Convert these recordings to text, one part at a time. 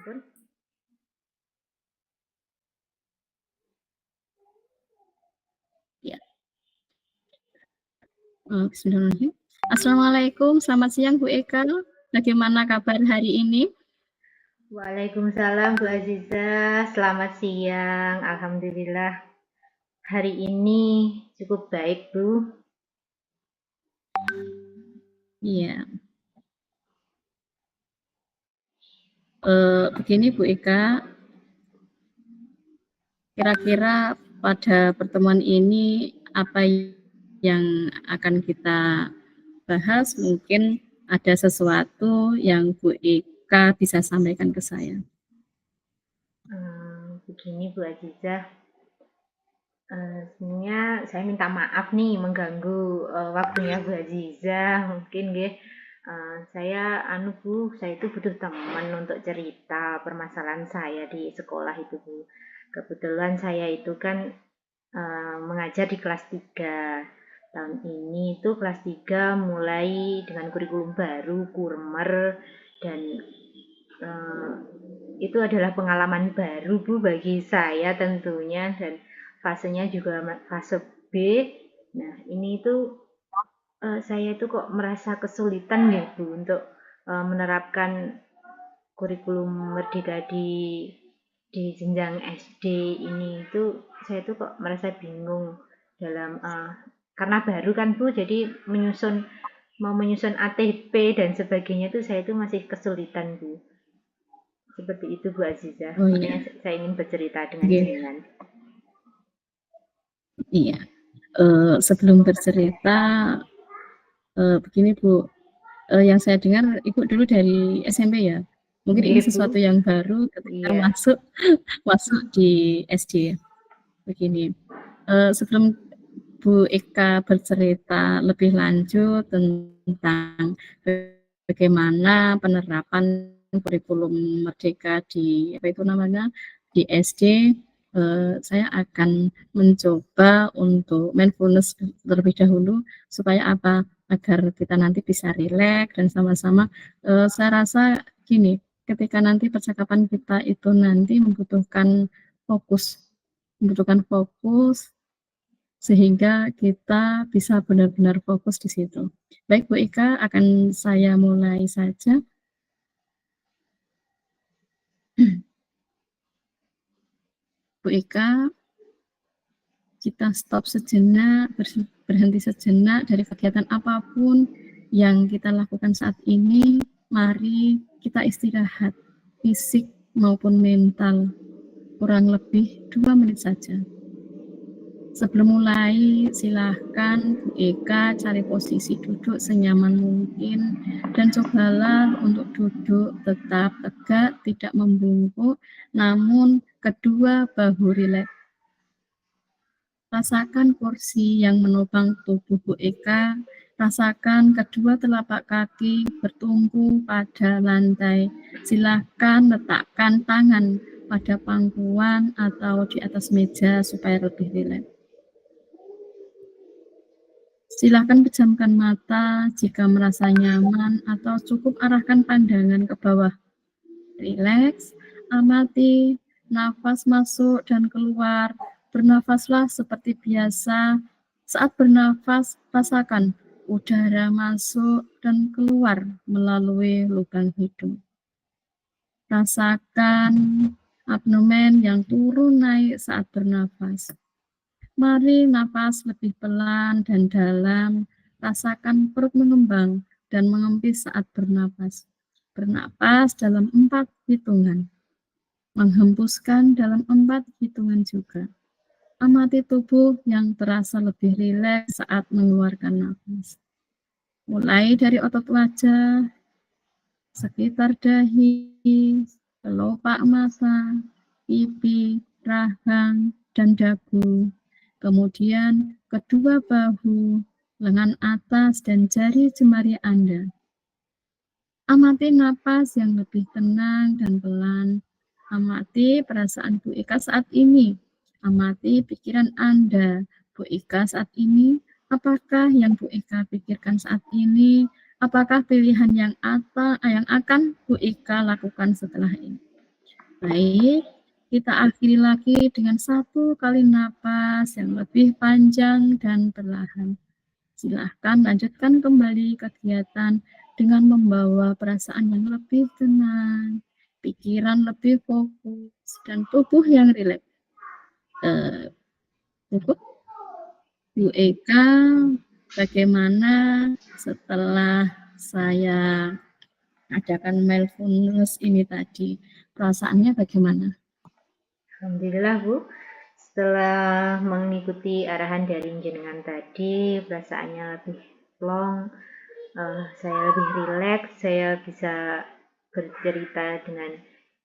Ampun. Ya. Bismillahirrahmanirrahim. Assalamualaikum, selamat siang Bu Eka. Bagaimana kabar hari ini? Waalaikumsalam Bu Aziza, selamat siang. Alhamdulillah hari ini cukup baik Bu. Iya. Begini Bu Eka, kira-kira pada pertemuan ini apa yang akan kita bahas? Mungkin ada sesuatu yang Bu Eka bisa sampaikan ke saya. Begini Bu Aziza, sebenarnya saya minta maaf nih mengganggu waktunya Bu Aziza. Mungkin saya Bu, saya itu butuh teman untuk cerita permasalahan saya di sekolah itu Bu. Kebetulan saya itu kan mengajar di kelas 3. Tahun ini itu kelas 3 mulai dengan kurikulum baru, kurmer, dan itu adalah pengalaman baru Bu bagi saya tentunya, dan fasenya juga fase B. Nah ini itu saya itu kok merasa kesulitan ya Bu untuk menerapkan kurikulum merdeka di jenjang SD ini. Itu saya tuh kok merasa bingung dalam karena baru kan Bu, jadi mau menyusun ATP dan sebagainya tuh saya tuh masih kesulitan Bu. Seperti itu Bu Aziza. Oh iya. Makanya saya ingin bercerita dengan jenengan. Iya. Sebelum bercerita, begini Bu, yang saya dengar Ibu dulu dari SMP ya. Mungkin ini sesuatu yang baru ketika masuk di SD. Begini, sebelum Bu Eka bercerita lebih lanjut tentang bagaimana penerapan kurikulum merdeka di di SD, saya akan mencoba untuk mindfulness terlebih dahulu supaya apa? Agar kita nanti bisa rileks dan sama-sama, saya rasa gini, ketika nanti percakapan kita itu nanti membutuhkan fokus sehingga kita bisa benar-benar fokus di situ. Baik Bu Ika, akan saya mulai saja. Bu Ika, kita stop sejenak, berhenti sejenak dari kegiatan apapun yang kita lakukan saat ini. Mari kita istirahat, fisik maupun mental, kurang lebih 2 menit saja. Sebelum mulai, silahkan Bu Eka cari posisi duduk senyaman mungkin dan cobalah untuk duduk tetap tegak, tidak membungkuk, namun kedua bahu rileks. Rasakan kursi yang menopang tubuh Bu Eka, rasakan kedua telapak kaki bertumpu pada lantai. Silahkan letakkan tangan pada pangkuan atau di atas meja supaya lebih rileks. Silakan pejamkan mata jika merasa nyaman atau cukup arahkan pandangan ke bawah. Rileks, amati nafas masuk dan keluar. Bernafaslah seperti biasa. Saat bernafas, rasakan udara masuk dan keluar melalui lubang hidung. Rasakan abdomen yang turun naik saat bernafas. Mari nafas lebih pelan dan dalam, rasakan perut mengembang dan mengempis saat bernafas. Bernapas dalam 4 hitungan, menghembuskan dalam 4 hitungan juga. Amati tubuh yang terasa lebih rileks saat mengeluarkan nafas. Mulai dari otot wajah, sekitar dahi, kelopak mata, pipi, rahang, dan dagu. Kemudian kedua bahu, lengan atas, dan jari jemari Anda. Amati napas yang lebih tenang dan pelan. Amati perasaan Bu Ika saat ini. Amati pikiran Anda, Bu Ika saat ini. Apakah yang Bu Ika pikirkan saat ini? Apakah pilihan yang akan Bu Ika lakukan setelah ini? Baik, kita akhiri lagi dengan 1 kali napas yang lebih panjang dan perlahan. Silahkan lanjutkan kembali kegiatan dengan membawa perasaan yang lebih tenang, pikiran lebih fokus, dan tubuh yang rileks. Cukup? Bu Eka, bagaimana setelah saya adakan mindfulness ini tadi? Perasaannya bagaimana? Alhamdulillah Bu, setelah mengikuti arahan dari jenengan tadi, perasaannya lebih plong, saya lebih rileks, saya bisa bercerita dengan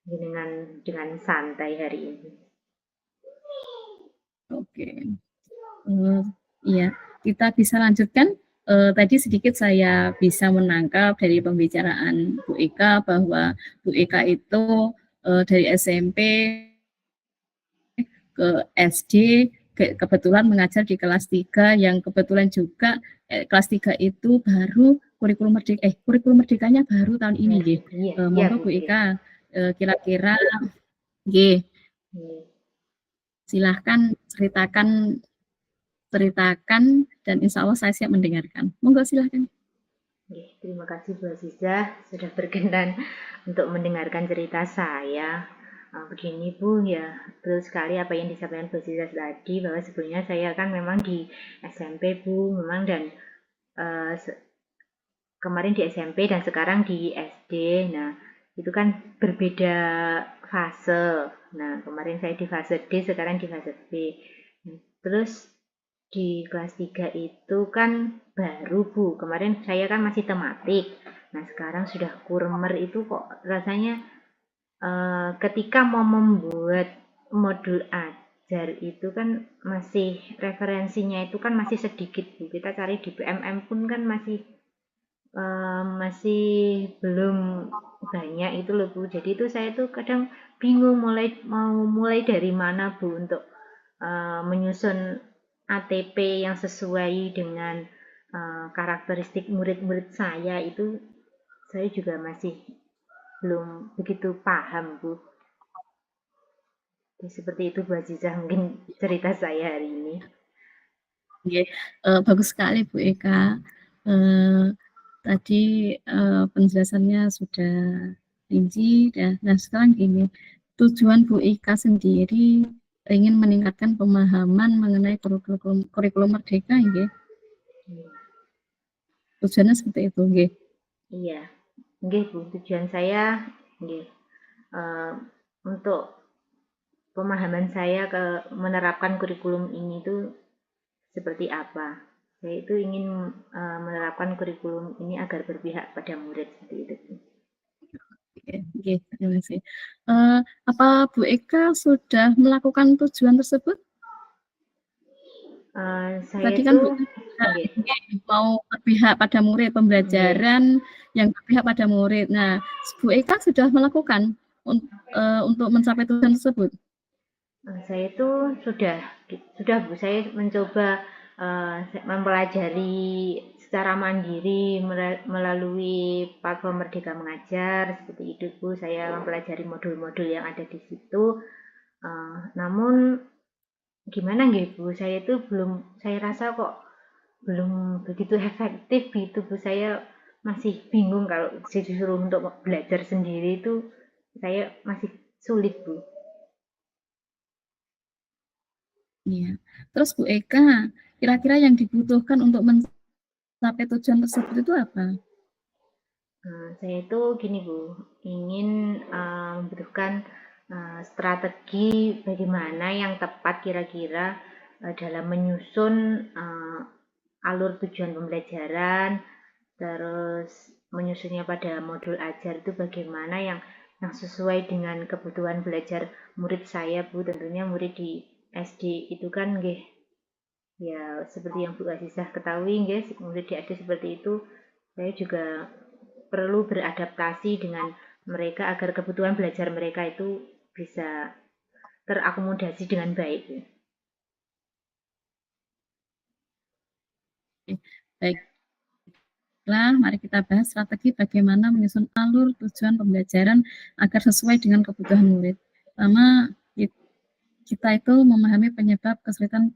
jenengan dengan santai hari ini. Oke, iya, kita bisa lanjutkan. Tadi sedikit saya bisa menangkap dari pembicaraan Bu Eka bahwa Bu Eka itu dari SMP ke SD kebetulan mengajar di kelas 3 yang kebetulan juga kelas 3 itu baru kurikulum merdekanya baru tahun ini nggih. Monggo Bu Eka kira-kira nggih. Silahkan ceritakan dan insya Allah saya siap mendengarkan. Monggo silahkan. Terima kasih Bu Azizah sudah berkenan untuk mendengarkan cerita saya. Begini Bu, ya betul sekali apa yang disampaikan Bu Azizah tadi, bahwa sebelumnya saya kan memang di SMP Bu, memang, dan kemarin di SMP dan sekarang di SD. Nah, itu kan berbeda fase. Nah, kemarin saya di fase D, sekarang di fase B. Terus di kelas 3 itu kan baru Bu, kemarin saya kan masih tematik. Nah, sekarang sudah kurmer, itu kok rasanya ketika mau membuat modul ajar itu kan masih referensinya itu kan masih sedikit Bu. Kita cari di PMM pun kan masih belum banyak itu loh Bu. Jadi itu saya tuh kadang bingung mau mulai dari mana Bu untuk menyusun ATP yang sesuai dengan karakteristik murid-murid saya. Itu saya juga masih belum begitu paham Bu. Jadi seperti itu Bu Azizah mungkin cerita saya hari ini. Bagus sekali Bu Eka. Tadi penjelasannya sudah rinci. Nah sekarang gini, tujuan Bu Eka sendiri ingin meningkatkan pemahaman mengenai kurikulum merdeka, ya? Tujuannya seperti itu, nggih. Iya, nggih Bu. Tujuan saya nggih untuk pemahaman saya ke menerapkan kurikulum ini tuh seperti apa. Saya itu ingin menerapkan kurikulum ini agar berpihak pada murid, seperti itu. Oke, terima kasih. Apa Bu Eka sudah melakukan tujuan tersebut? Saya Tadi kan Bu mau berpihak pada murid, pembelajaran yang berpihak pada murid. Nah, Bu Eka sudah melakukan untuk mencapai tujuan tersebut? Saya itu sudah Bu, saya mencoba mempelajari secara mandiri melalui platform Merdeka Mengajar, seperti itu Bu. Saya mempelajari modul-modul yang ada di situ. Namun gimana nggih Bu, saya rasa kok belum begitu efektif gitu Bu. Saya masih bingung kalau disuruh untuk belajar sendiri itu, saya masih sulit Bu. Iya. Terus Bu Eka, kira-kira yang dibutuhkan untuk mencapai tujuan tersebut itu apa? Saya itu gini Bu, ingin membutuhkan strategi bagaimana yang tepat kira-kira dalam menyusun alur tujuan pembelajaran, terus menyusunnya pada modul ajar itu bagaimana yang sesuai dengan kebutuhan belajar murid saya Bu. Tentunya murid di SD itu kan nggih, ya seperti yang Bu Azizah ketahui nggih, murid di SD seperti itu. Saya juga perlu beradaptasi dengan mereka agar kebutuhan belajar mereka itu bisa terakomodasi dengan baik. Baiklah, mari kita bahas strategi bagaimana menyusun alur tujuan pembelajaran agar sesuai dengan kebutuhan murid. Pertama, kita itu memahami penyebab kesulitan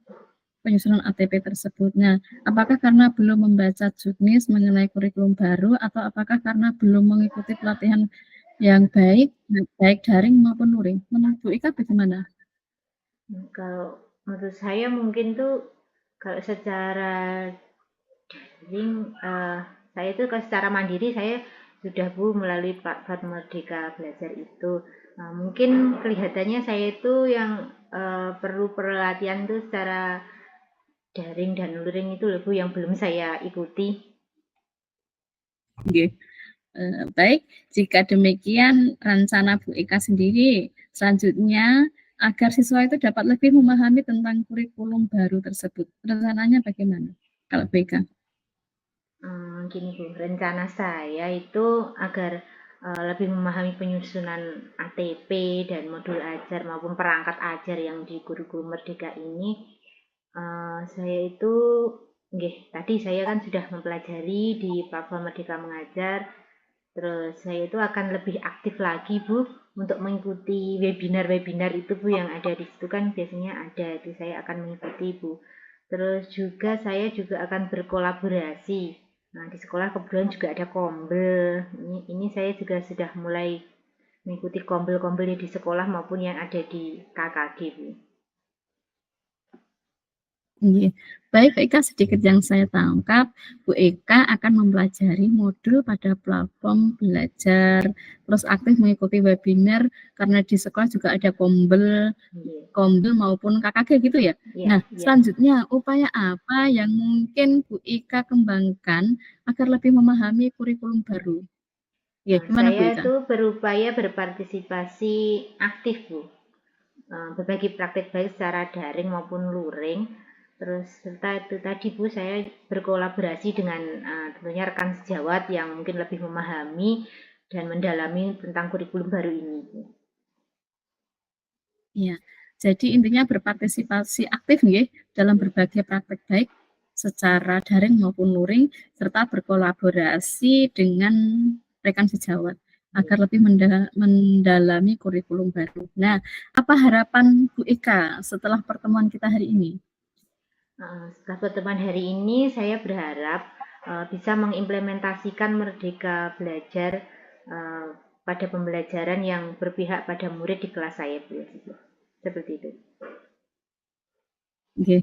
penyusunan ATP tersebut. Nah, apakah karena belum membaca juknis mengenai kurikulum baru atau apakah karena belum mengikuti pelatihan yang baik, baik daring maupun luring? Menurut Bu Ika bagaimana? Kalau menurut saya mungkin tuh kalau secara daring, saya itu secara mandiri saya sudah Bu melalui platform Merdeka Belajar itu. Mungkin kelihatannya saya itu yang perlu pelatihan tuh secara daring dan luring itu loh Bu yang belum saya ikuti. Oke. Baik, jika demikian rencana Bu Ika sendiri selanjutnya agar siswa itu dapat lebih memahami tentang kurikulum baru tersebut. Rencananya bagaimana? Kalau Bu Ika? Gini Bu, rencana saya itu agar lebih memahami penyusunan ATP dan modul ajar maupun perangkat ajar yang di kurikulum Merdeka ini, saya itu, nggih, tadi saya kan sudah mempelajari di platform Merdeka Mengajar, terus saya itu akan lebih aktif lagi Bu untuk mengikuti webinar-webinar itu Bu yang ada di situ kan biasanya ada itu saya akan mengikuti Bu. Terus juga saya juga akan berkolaborasi. Nah, di sekolah kebetulan juga ada kombel. Ini saya juga sudah mulai mengikuti kombel-kombel di sekolah maupun yang ada di KKG Bu. Iya. Baik, Bu Ika, sedikit yang saya tangkap, Bu Ika akan mempelajari modul pada platform belajar, terus aktif mengikuti webinar, karena di sekolah juga ada kombel maupun KKG gitu ya. Iya, Nah, iya. selanjutnya upaya apa yang mungkin Bu Ika kembangkan agar lebih memahami kurikulum baru? Ya, gimana Bu Saya Ika? itu berupaya berpartisipasi aktif Bu. Berbagi praktik baik secara daring maupun luring. Terus serta itu tadi Bu, saya berkolaborasi dengan tentunya rekan sejawat yang mungkin lebih memahami dan mendalami tentang kurikulum baru ini. Ya, jadi intinya berpartisipasi aktif nih dalam berbagai praktek baik secara daring maupun luring serta berkolaborasi dengan rekan sejawat agar lebih mendalami kurikulum baru. Nah, apa harapan Bu Ika setelah pertemuan kita hari ini? Setelah pertemuan hari ini, saya berharap bisa mengimplementasikan Merdeka Belajar pada pembelajaran yang berpihak pada murid di kelas saya, Bu. Seperti itu. Oke.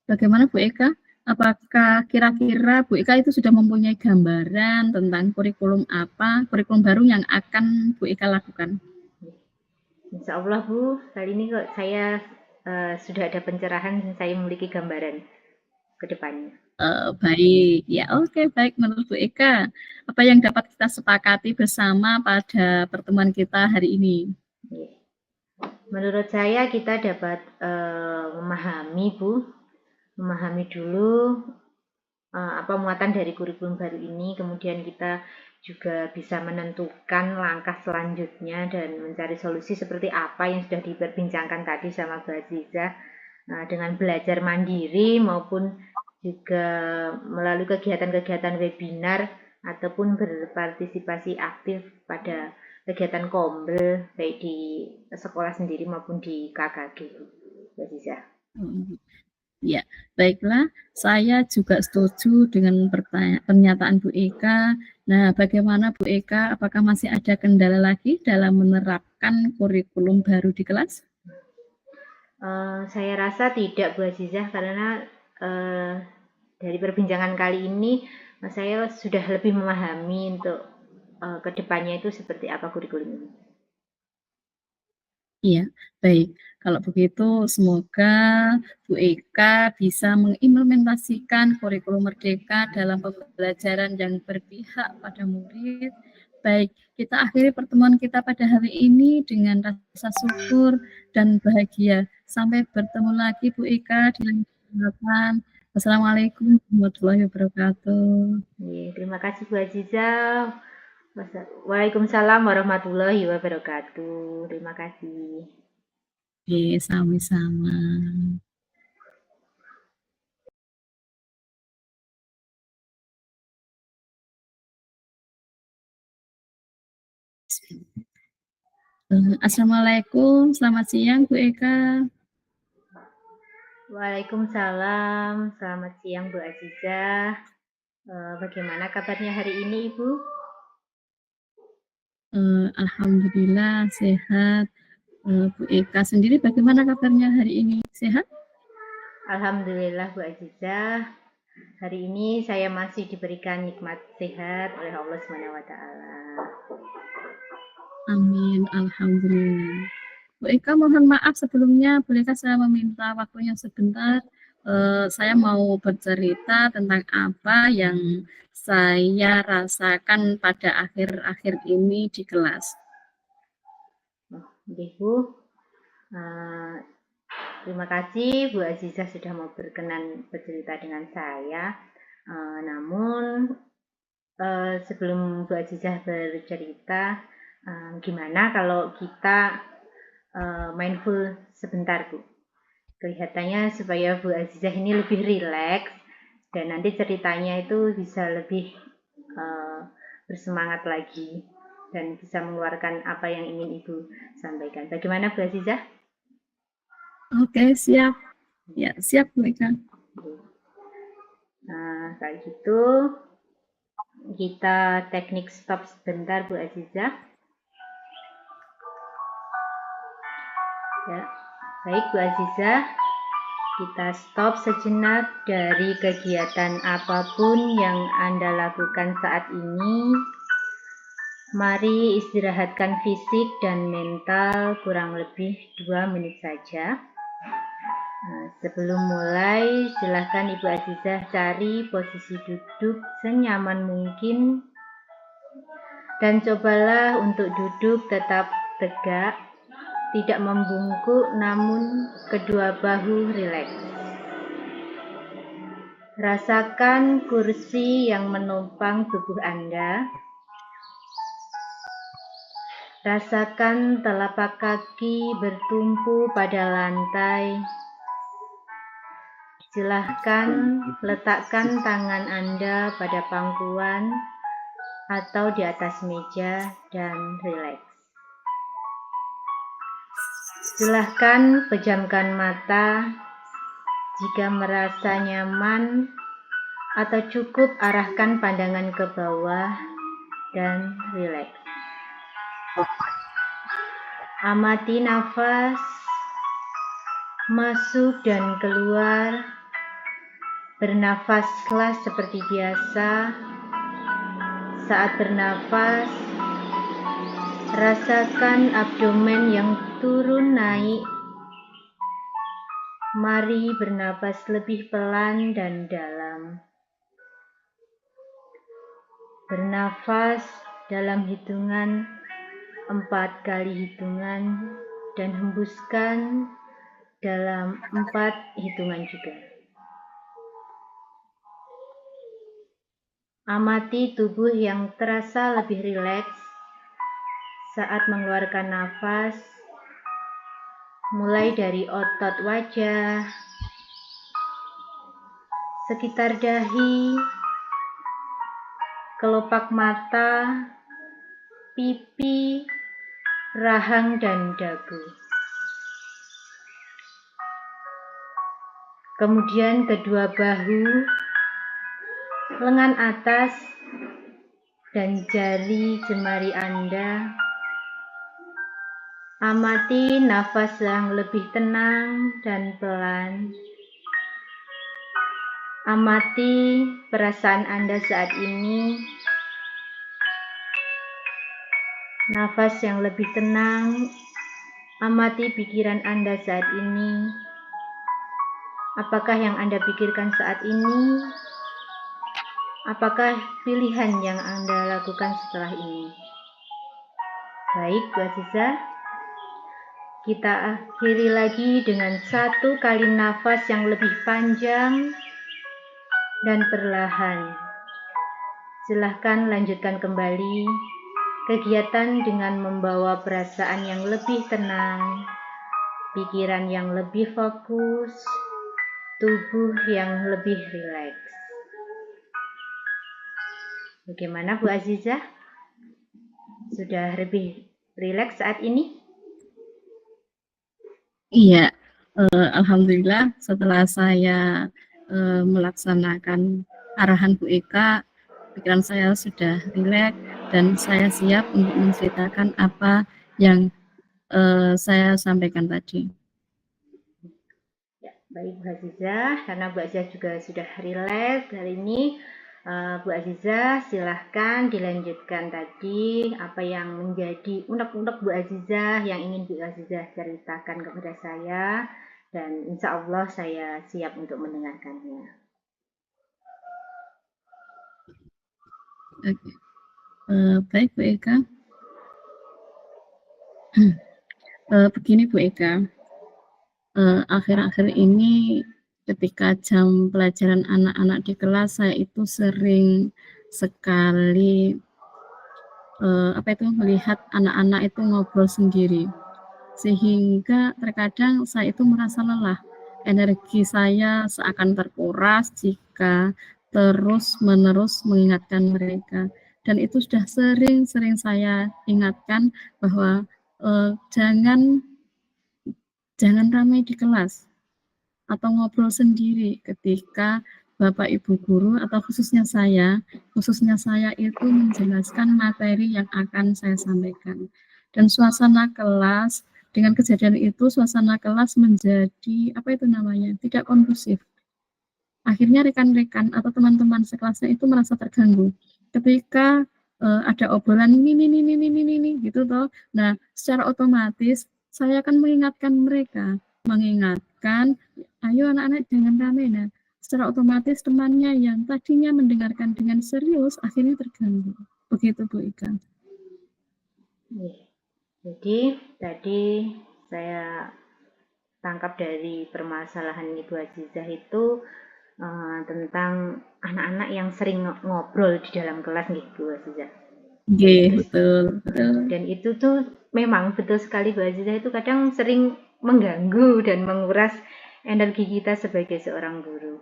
Bagaimana Bu Eka? Apakah kira-kira Bu Eka itu sudah mempunyai gambaran tentang kurikulum baru yang akan Bu Eka lakukan? Insya Allah Bu, kali ini kok saya sudah ada pencerahan dan saya memiliki gambaran ke depannya. Baik, ya oke, baik menurut Bu Eka. Apa yang dapat kita sepakati bersama pada pertemuan kita hari ini? Menurut saya kita dapat memahami Bu, memahami dulu apa muatan dari kurikulum baru ini, kemudian kita juga bisa menentukan langkah selanjutnya dan mencari solusi seperti apa yang sudah diperbincangkan tadi sama Mbak Aziza. Dengan belajar mandiri maupun juga melalui kegiatan-kegiatan webinar ataupun berpartisipasi aktif pada kegiatan kombel baik di sekolah sendiri maupun di KKG, Mbak Aziza. Ya, baiklah. Saya juga setuju dengan pernyataan Bu Eka. Nah, bagaimana Bu Eka? Apakah masih ada kendala lagi dalam menerapkan kurikulum baru di kelas? Saya rasa tidak Bu Azizah karena dari perbincangan kali ini saya sudah lebih memahami untuk kedepannya itu seperti apa kurikulum ini. Iya, baik. Kalau begitu, semoga Bu Eka bisa mengimplementasikan kurikulum Merdeka dalam pembelajaran yang berpihak pada murid. Baik, kita akhiri pertemuan kita pada hari ini dengan rasa syukur dan bahagia. Sampai bertemu lagi Bu Eka di lain kesempatan. Wassalamualaikum warahmatullahi wabarakatuh. Terima kasih Bu Azizah. Waalaikumsalam warahmatullahi wabarakatuh. Terima kasih. Oke, sama-sama. Assalamualaikum, selamat siang Bu Eka. Waalaikumsalam, selamat siang Bu Azizah. Bagaimana kabarnya hari ini Ibu? Alhamdulillah sehat. Bu Eka sendiri bagaimana kabarnya hari ini? Sehat? Alhamdulillah Bu Azizah. Hari ini saya masih diberikan nikmat sehat oleh Allah SWT. Amin, alhamdulillah. Bu Eka mohon maaf sebelumnya, bolehkah saya meminta waktunya sebentar? Saya mau bercerita tentang apa yang saya rasakan pada akhir-akhir ini di kelas. Bu, terima kasih Bu Azizah sudah mau berkenan bercerita dengan saya. Namun sebelum Bu Azizah bercerita, gimana kalau kita mindful sebentar Bu? Kelihatannya supaya Bu Azizah ini lebih rileks dan nanti ceritanya itu bisa lebih bersemangat lagi dan bisa mengeluarkan apa yang ingin Ibu sampaikan. Bagaimana Bu Azizah? Oke, siap. Ya, siap Bu Eka. Nah, kayak gitu kita teknik stop sebentar Bu Azizah. Ya, baik Bu Azizah, kita stop sejenak dari kegiatan apapun yang Anda lakukan saat ini. Mari istirahatkan fisik dan mental kurang lebih 2 menit saja. Sebelum mulai, silahkan Ibu Azizah cari posisi duduk senyaman mungkin dan cobalah untuk duduk tetap tegak, tidak membungkuk namun kedua bahu rileks. Rasakan kursi yang menopang tubuh Anda. Rasakan telapak kaki bertumpu pada lantai. Silahkan letakkan tangan Anda pada pangkuan atau di atas meja dan rileks. Silahkan pejamkan mata jika merasa nyaman atau cukup arahkan pandangan ke bawah dan rileks. Amati nafas masuk dan keluar. Bernafaslah seperti biasa. Saat bernafas, rasakan abdomen yang turun naik. Mari bernafas lebih pelan dan dalam. Bernafas dalam hitungan 4 kali hitungan dan hembuskan dalam 4 hitungan juga. Amati tubuh yang terasa lebih rileks saat mengeluarkan nafas, mulai dari otot wajah, sekitar dahi, kelopak mata, pipi, rahang, dan dagu. Kemudian kedua bahu, lengan atas, dan jari jemari Anda. Amati nafas yang lebih tenang dan pelan. Amati perasaan Anda saat ini. Nafas yang lebih tenang. Amati pikiran Anda saat ini. Apakah yang Anda pikirkan saat ini? Apakah pilihan yang Anda lakukan setelah ini? Baik, Bu Azizah. Kita akhiri lagi dengan 1 kali nafas yang lebih panjang dan perlahan. Silahkan lanjutkan kembali kegiatan dengan membawa perasaan yang lebih tenang, pikiran yang lebih fokus, tubuh yang lebih rileks. Bagaimana Bu Azizah? Sudah lebih rileks saat ini? Iya, alhamdulillah setelah saya melaksanakan arahan Bu Eka, pikiran saya sudah rileks dan saya siap untuk menceritakan apa yang saya sampaikan tadi. Ya, baik Bu Azizah, karena Bu Azizah juga sudah rileks hari ini, Bu Azizah silahkan dilanjutkan tadi apa yang menjadi unek-unek Bu Azizah yang ingin Bu Azizah ceritakan kepada saya, dan insya Allah saya siap untuk mendengarkannya. Oke. Baik Bu Eka. Begini Bu Eka, akhir-akhir ini ketika jam pelajaran anak-anak di kelas, saya itu sering sekali melihat anak-anak itu ngobrol sendiri, sehingga terkadang saya itu merasa lelah. Energi saya seakan terkuras jika terus-menerus mengingatkan mereka, dan itu sudah sering saya ingatkan bahwa jangan ramai di kelas atau ngobrol sendiri ketika Bapak Ibu guru atau khususnya saya itu menjelaskan materi yang akan saya sampaikan. Dan suasana kelas, dengan kejadian itu suasana kelas menjadi tidak kondusif. Akhirnya rekan-rekan atau teman-teman sekelasnya itu merasa terganggu ketika ada obrolan ini gitu toh. Nah, secara otomatis saya akan mengingatkan, ayo anak-anak jangan ramai. Nah, secara otomatis temannya yang tadinya mendengarkan dengan serius akhirnya terganggu. Begitu Bu Ika. Jadi tadi saya tangkap dari permasalahan Ibu Azizah itu tentang anak-anak yang sering ngobrol di dalam kelas gitu Bu Azizah. Betul. Dan itu tuh memang betul sekali Bu Azizah, itu kadang sering mengganggu dan menguras energi kita sebagai seorang guru.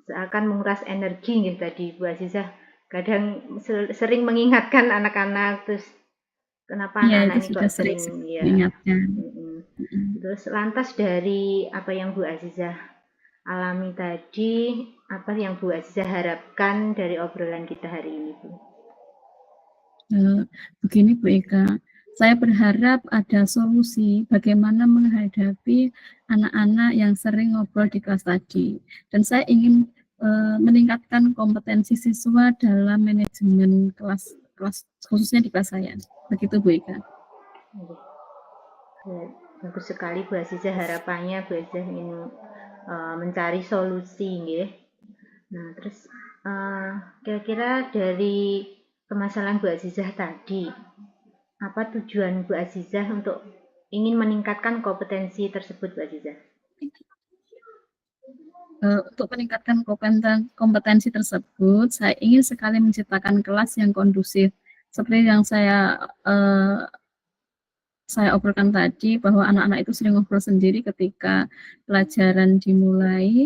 Seakan menguras energi gitu tadi Bu Azizah. Kadang sering mengingatkan anak-anak, terus kenapa anak-anak ini kok sering ya. Terus lantas dari apa yang Bu Azizah alami tadi, apa yang Bu Azizah harapkan dari obrolan kita hari ini, Bu? Begini Bu Eka, saya berharap ada solusi bagaimana menghadapi anak-anak yang sering ngobrol di kelas tadi. Dan saya ingin meningkatkan kompetensi siswa dalam manajemen kelas khususnya di kelas saya. Begitu Bu Eka. Bagus sekali Bu Azizah, harapannya Bu Azizah ingin mencari solusi nggih. Nah, terus kira-kira dari permasalahan Bu Azizah tadi, apa tujuan Bu Azizah untuk ingin meningkatkan kompetensi tersebut Bu Azizah? Untuk meningkatkan kompetensi tersebut, saya ingin sekali menciptakan kelas yang kondusif. Seperti yang saya obrolkan tadi, bahwa anak-anak itu sering ngobrol sendiri ketika pelajaran dimulai.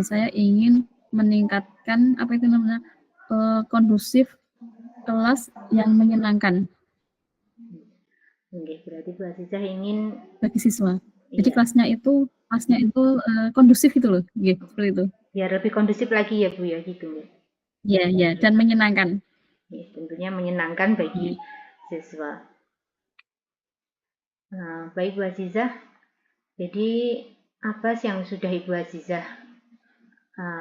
Saya ingin meningkatkan kondusif kelas yang menyenangkan. Oke, berarti Bu Azizah ingin bagi siswa. Jadi kelasnya itu kondusif gitu loh, seperti itu. Biar lebih kondusif lagi ya Bu ya, gitu. Ya, dan menyenangkan. Ya, tentunya menyenangkan bagi siswa. Baik Bu Azizah, jadi apa sih yang sudah Ibu Azizah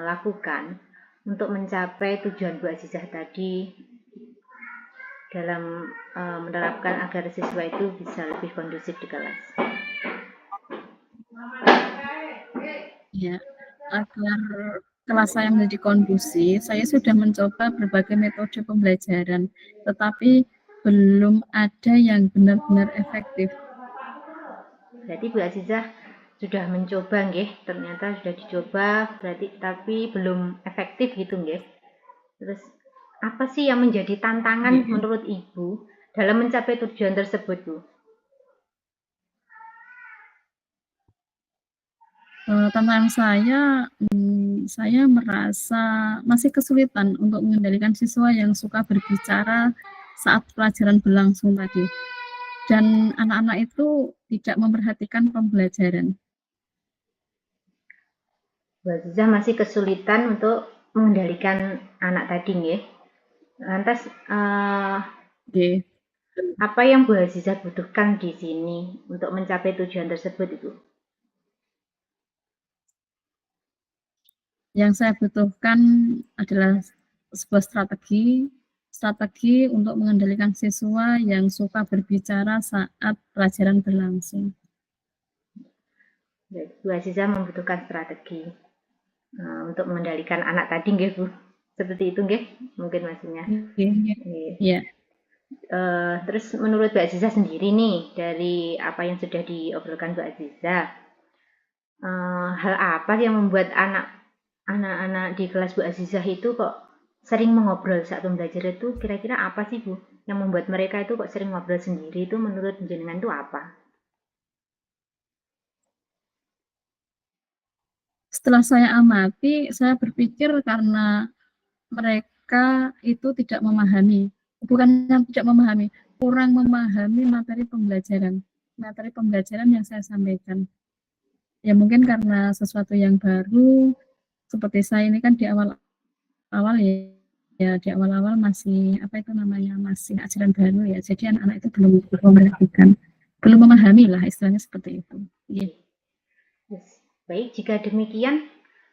lakukan untuk mencapai tujuan Bu Azizah tadi dalam menerapkan agar siswa itu bisa lebih kondusif di kelas? Ya, agar kelas saya menjadi kondusif, saya sudah mencoba berbagai metode pembelajaran, tetapi belum ada yang benar-benar efektif. Berarti Bu Azizah sudah mencoba nggih, ternyata sudah dicoba, berarti tapi belum efektif gitu nggih. Terus apa sih yang menjadi tantangan menurut Ibu dalam mencapai tujuan tersebut, Bu? Tantangan saya merasa masih kesulitan untuk mengendalikan siswa yang suka berbicara saat pelajaran berlangsung tadi. dan anak-anak itu tidak memperhatikan pembelajaran. Bu Azizah masih kesulitan untuk mengendalikan anak tadi nggih. Lantas Oke. apa yang Bu Azizah butuhkan di sini untuk mencapai tujuan tersebut Ibu? Yang saya butuhkan adalah sebuah strategi untuk mengendalikan siswa yang suka berbicara saat pelajaran berlangsung. Bu Azizah membutuhkan strategi untuk mengendalikan anak tadi nggih Bu. Seperti itu nggih mungkin maksudnya. Iya. Terus menurut Bu Azizah sendiri nih dari apa yang sudah diobrolkan Bu Azizah, hal apa yang membuat anak-anak di kelas Bu Azizah itu kok sering mengobrol saat pembelajaran itu kira-kira apa sih Bu yang membuat mereka itu kok sering ngobrol sendiri itu menurut jenengan itu apa? Setelah saya amati, saya berpikir karena mereka itu tidak memahami, bukan yang tidak memahami, kurang memahami materi pembelajaran yang saya sampaikan. Ya mungkin karena sesuatu yang baru, seperti saya ini kan di awal-awal ya di awal-awal masih apa itu namanya masih ajaran baru ya, jadi anak-anak itu belum memperhatikan, belum memahami lah istilahnya seperti itu. Yeah. Yes. Baik, jika demikian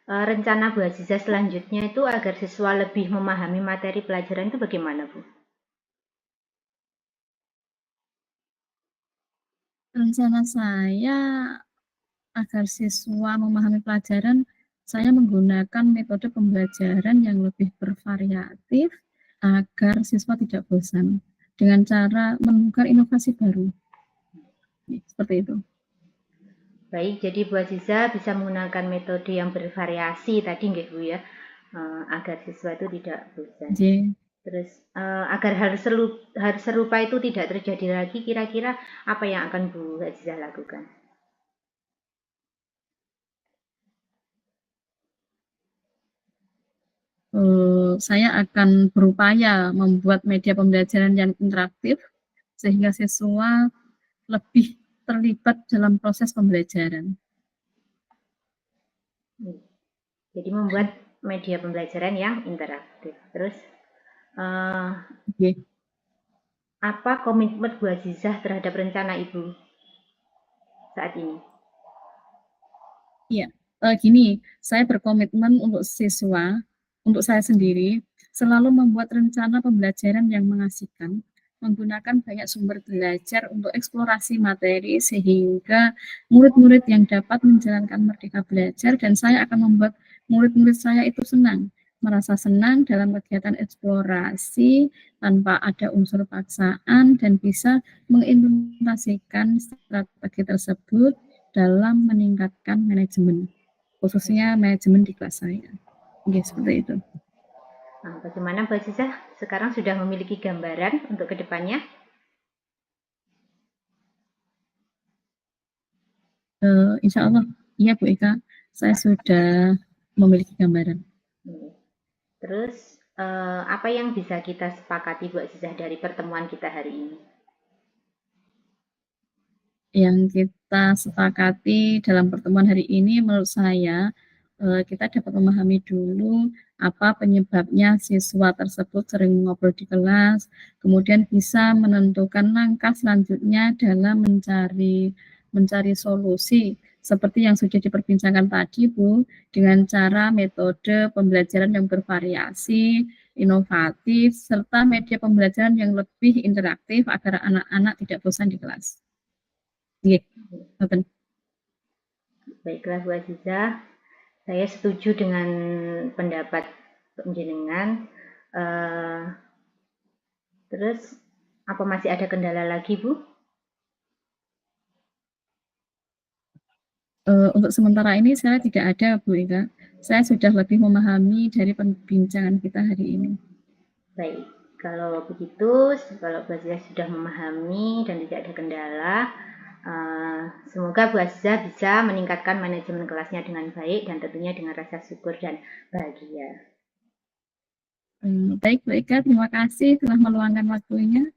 rencana Bu Azizah selanjutnya itu agar siswa lebih memahami materi pelajaran itu bagaimana Bu? Rencana saya agar siswa memahami pelajaran, saya menggunakan metode pembelajaran yang lebih bervariatif agar siswa tidak bosan dengan cara menemukan inovasi baru. Seperti itu. Baik, jadi Bu Azizah bisa menggunakan metode yang bervariasi tadi nggih Bu ya, agar siswa itu tidak bosan. Terus agar harus serupa itu tidak terjadi lagi, kira-kira apa yang akan Bu Azizah lakukan? Saya akan berupaya membuat media pembelajaran yang interaktif sehingga siswa lebih terlibat dalam proses pembelajaran. Jadi membuat media pembelajaran yang interaktif. Terus apa komitmen Bu Azizah terhadap rencana Ibu saat ini? Iya, gini, saya berkomitmen untuk siswa, untuk saya sendiri, selalu membuat rencana pembelajaran yang mengasihkan, menggunakan banyak sumber belajar untuk eksplorasi materi sehingga murid-murid yang dapat menjalankan merdeka belajar dan saya akan membuat murid-murid saya itu senang, merasa senang dalam kegiatan eksplorasi tanpa ada unsur paksaan dan bisa mengimplementasikan strategi tersebut dalam meningkatkan manajemen, khususnya manajemen di kelas saya. Oke, seperti itu. Nah, bagaimana Mbak Azizah sekarang sudah memiliki gambaran untuk kedepannya? Insya Allah, iya Bu Eka, saya sudah memiliki gambaran. Terus apa yang bisa kita sepakati Bu Azizah dari pertemuan kita hari ini? Yang kita sepakati dalam pertemuan hari ini menurut saya kita dapat memahami dulu apa penyebabnya siswa tersebut sering ngobrol di kelas, kemudian bisa menentukan langkah selanjutnya dalam mencari solusi seperti yang sudah diperbincangkan tadi Bu, dengan cara metode pembelajaran yang bervariasi, inovatif, serta media pembelajaran yang lebih interaktif agar anak-anak tidak bosan di kelas. Baiklah Bu Azizah, saya setuju dengan pendapat penjenengan. Terus apa masih ada kendala lagi Bu? Untuk sementara ini saya tidak ada Bu Eka. Saya sudah lebih memahami dari perbincangan kita hari ini. Baik, kalau begitu, kalau Bu Azizah sudah memahami dan tidak ada kendala, semoga Bu Azizah bisa meningkatkan manajemen kelasnya dengan baik dan tentunya dengan rasa syukur dan bahagia. Baik Bu Eka, terima kasih telah meluangkan waktunya.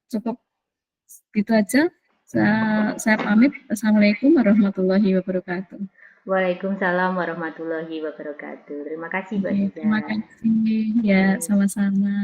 Cukup gitu aja. Saya pamit. Assalamualaikum warahmatullahi wabarakatuh. Waalaikumsalam warahmatullahi wabarakatuh. Terima kasih Mbak Oke, Nida. terima kasih. Ya, Yes. sama-sama.